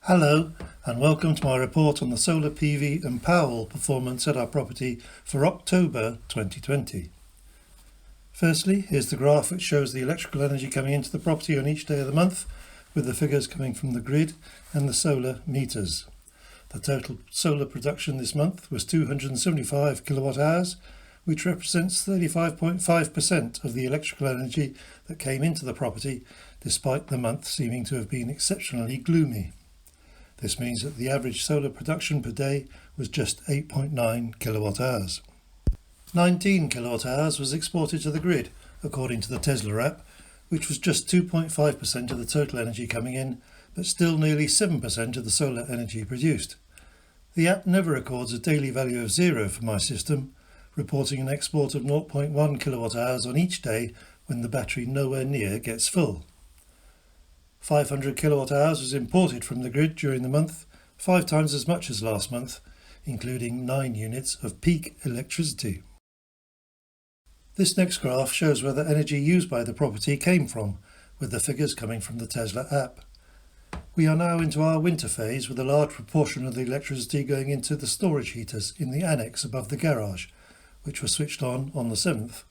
Hello and welcome to my report on the solar PV and Powerwall performance at our property for October 2020. Firstly, here's the graph which shows the electrical energy coming into the property on each day of the month, with the figures coming from the grid and the solar meters. The total solar production this month was 275 kilowatt hours, which represents 35.5% of the electrical energy that came into the property, despite the month seeming to have been exceptionally gloomy. This means that the average solar production per day was just 8.9 kilowatt hours. 19 kilowatt hours was exported to the grid, according to the Tesla app, which was just 2.5% of the total energy coming in, but still nearly 7% of the solar energy produced. The app never records a daily value of 0 for my system, reporting an export of 0.1 kilowatt hours on each day when the battery nowhere near gets full. 500 kilowatt hours was imported from the grid during the month, 5 times as much as last month, including 9 units of peak electricity. This next graph shows where the energy used by the property came from, with the figures coming from the Tesla app. We are now into our winter phase, with a large proportion of the electricity going into the storage heaters in the annex above the garage, which were switched on the 7th.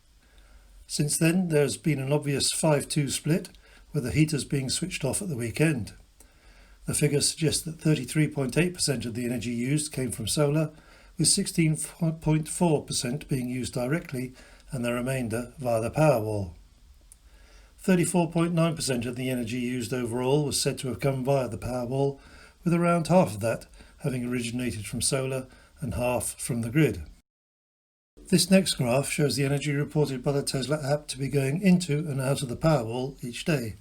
Since then, there has been an obvious 5-2 split, with the heaters being switched off at the weekend. The figures suggest that 33.8% of the energy used came from solar, with 16.4% being used directly and the remainder via the Powerwall. 34.9% of the energy used overall was said to have come via the Powerwall, with around half of that having originated from solar and half from the grid. This next graph shows the energy reported by the Tesla app to be going into and out of the Powerwall each day.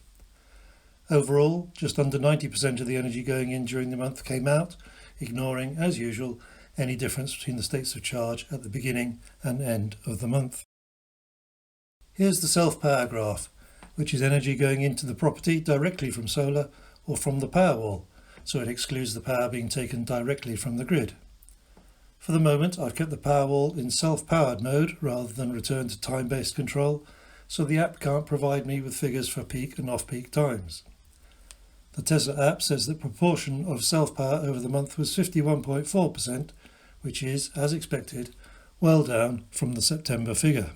Overall, just under 90% of the energy going in during the month came out, ignoring, as usual, any difference between the states of charge at the beginning and end of the month. Here's the self-power graph, which is energy going into the property directly from solar or from the Powerwall, so it excludes the power being taken directly from the grid. For the moment, I've kept the Powerwall in self-powered mode rather than return to time-based control, so the app can't provide me with figures for peak and off-peak times. The Tesla app says the proportion of self-power over the month was 51.4%, which is, as expected, well down from the September figure.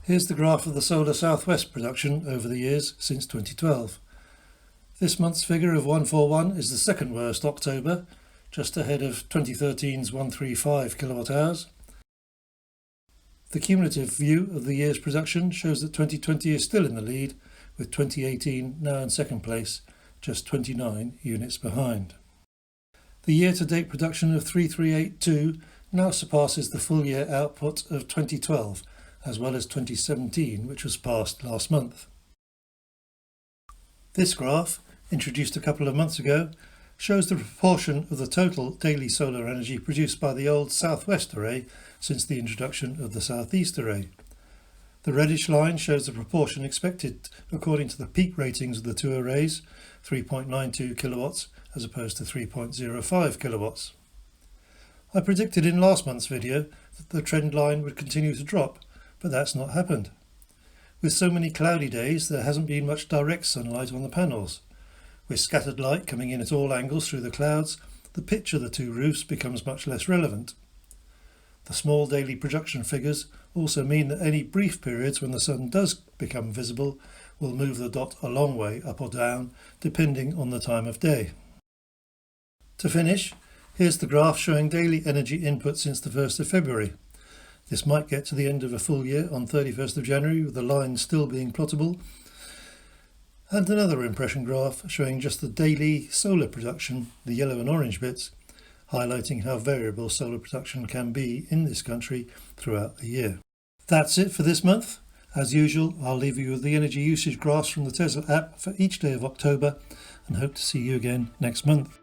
Here's the graph of the solar southwest production over the years since 2012. This month's figure of 141 is the second worst October, just ahead of 2013's 135 kilowatt hours. The cumulative view of the year's production shows that 2020 is still in the lead, with 2018 now in second place, just 29 units behind. The year-to-date production of 3382 now surpasses the full year output of 2012, as well as 2017, which was passed last month. This graph, introduced a couple of months ago, shows the proportion of the total daily solar energy produced by the old southwest array since the introduction of the southeast array. The reddish line shows the proportion expected according to the peak ratings of the two arrays, 3.92 kilowatts as opposed to 3.05 kilowatts. I predicted in last month's video that the trend line would continue to drop, but that's not happened. With so many cloudy days, there hasn't been much direct sunlight on the panels. With scattered light coming in at all angles through the clouds, the pitch of the two roofs becomes much less relevant. The small daily production figures also mean that any brief periods when the sun does become visible will move the dot a long way up or down, depending on the time of day. To finish, here's the graph showing daily energy input since the 1st of February. This might get to the end of a full year on 31st of January with the line still being plottable, and another impression graph showing just the daily solar production, the yellow and orange bits, highlighting how variable solar production can be in this country throughout the year. That's it for this month. As usual, I'll leave you with the energy usage graphs from the Tesla app for each day of October and hope to see you again next month.